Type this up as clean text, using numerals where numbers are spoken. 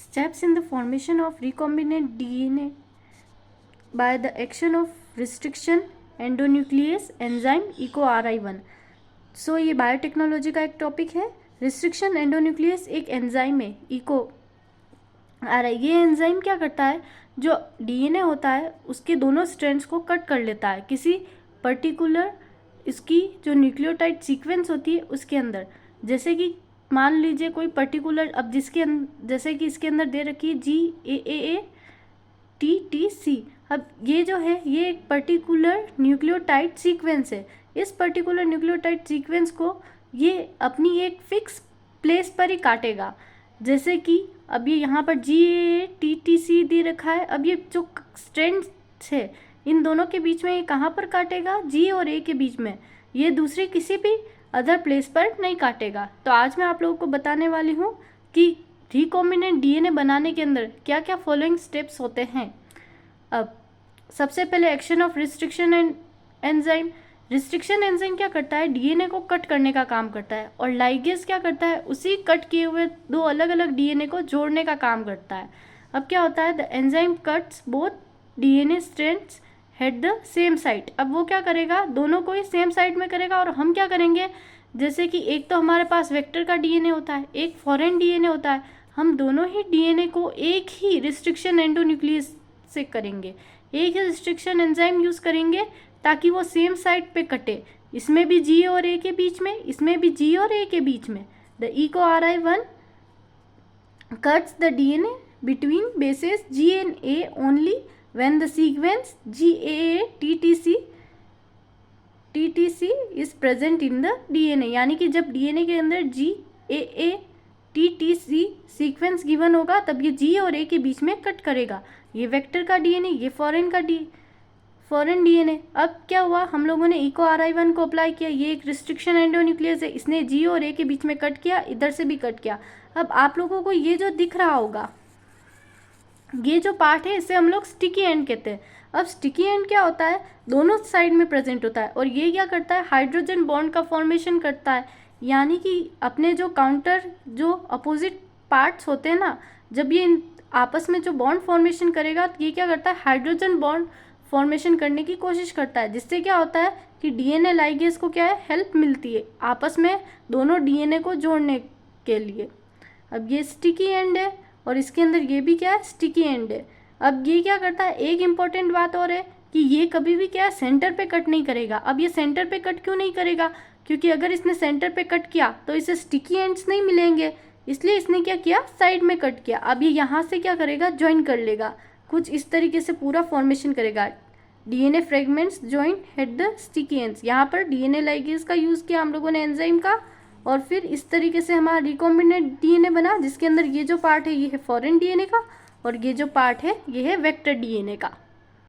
Steps in the formation of recombinant DNA by the action of restriction endonuclease enzyme EcoRI1। सो ये biotechnology का एक topic है। Restriction endonuclease एक enzyme है ये एंजाइम क्या करता है, जो डीएनए होता है उसके दोनों स्ट्रैंड्स को कट कर लेता है किसी पर्टिकुलर इसकी जो न्यूक्लियोटाइड सीक्वेंस होती है उसके अंदर। जैसे कि मान लीजिए कोई पर्टिकुलर, अब जैसे कि इसके अंदर दे रखी है GAATTC। अब ये जो है ये एक पर्टिकुलर न्यूक्लियोटाइड सीक्वेंस है। इस पर्टिकुलर न्यूक्लियोटाइड सीक्वेंस को ये अपनी एक फिक्स प्लेस पर ही काटेगा। जैसे कि अब ये यहाँ पर GAATTC दे रखा है। अब ये जो स्ट्रैंड्स है इन दोनों के बीच में ये कहाँ पर काटेगा, G और A के बीच में। ये दूसरे किसी भी अदर प्लेस पर नहीं काटेगा। तो आज मैं आप लोगों को बताने वाली हूँ कि रिकॉम्बिनेंट डीएनए बनाने के अंदर क्या क्या फॉलोइंग स्टेप्स होते हैं। अब सबसे पहले action of restriction enzyme. Restriction enzyme क्या करता है, डीएनए को कट करने का काम करता है, और लाइगेज क्या करता है, उसी कट किए हुए दो अलग अलग डीएनए को जोड़ने का काम करता है। अब क्या होता है, the enzyme cuts both DNA strands at the same site. अब वो क्या करेगा, दोनों को ही सेम साइट में करेगा। और हम क्या करेंगे, जैसे कि एक तो हमारे पास वेक्टर का डीएनए होता है, एक फॉरेन डीएनए होता है, हम दोनों ही डीएनए को एक ही रिस्ट्रिक्शन एंडोन्यूक्लियस से करेंगे, एक ही रिस्ट्रिक्शन एंजाइम यूज करेंगे ताकि वो सेम साइट पे कटे। इसमें भी G और A के बीच में, इसमें भी G और A के बीच में। The EcoRI1 cuts the DNA between bases G and A only when the sequence GAATTC is present in the DNA। यानी कि जब DNA के अंदर GAATTC सीक्वेंस गिवन होगा तब ये G और A के बीच में कट करेगा। ये वेक्टर का डीएनए, ये फॉरेन डीएनए। अब क्या हुआ, हम लोगों ने EcoRI1 को अप्लाई किया, ये एक रिस्ट्रिक्शन एंडोन्यूक्लियस है, इसने G और A के बीच में कट किया, इधर से भी कट किया। अब आप लोगों को ये जो दिख रहा होगा, ये जो पार्ट है इसे हम लोग स्टिकी एंड कहते हैं। अब स्टिकी एंड क्या होता है, दोनों साइड में प्रेजेंट होता है, और ये क्या करता है, हाइड्रोजन बॉन्ड का फॉर्मेशन करता है। यानी कि अपने जो काउंटर जो अपोजिट पार्ट्स होते हैं ना, जब ये आपस में जो बॉन्ड फॉर्मेशन करेगा तो ये क्या करता है, हाइड्रोजन बॉन्ड फॉर्मेशन करने की कोशिश करता है, जिससे क्या होता है कि डीएनए लाइगेज को क्या है, हेल्प मिलती है आपस में दोनों डीएनए को जोड़ने के लिए। अब ये स्टिकी एंड है और इसके अंदर ये भी क्या है, स्टिकी एंड है। अब ये क्या करता है, एक इम्पॉर्टेंट बात और है कि ये कभी भी क्या है, सेंटर पे कट नहीं करेगा। अब ये सेंटर पे कट क्यों नहीं करेगा, क्योंकि अगर इसने सेंटर पे कट किया तो इसे स्टिकी एंड्स नहीं मिलेंगे, इसलिए इसने क्या किया, साइड में कट किया। अब ये यहाँ से क्या करेगा, ज्वाइन कर लेगा, कुछ इस तरीके से पूरा फॉर्मेशन करेगा। DNA fragments join at the sticky ends. यहाँ पर डीएनए लाइगेज का यूज़ किया हम लोगों ने एंजाइम का, और फिर इस तरीके से हमारा रिकॉम्बिनेंट डीएनए बना, जिसके अंदर ये जो पार्ट है ये है फॉरेन डीएनए का, और ये जो पार्ट है ये है वेक्टर डीएनए का।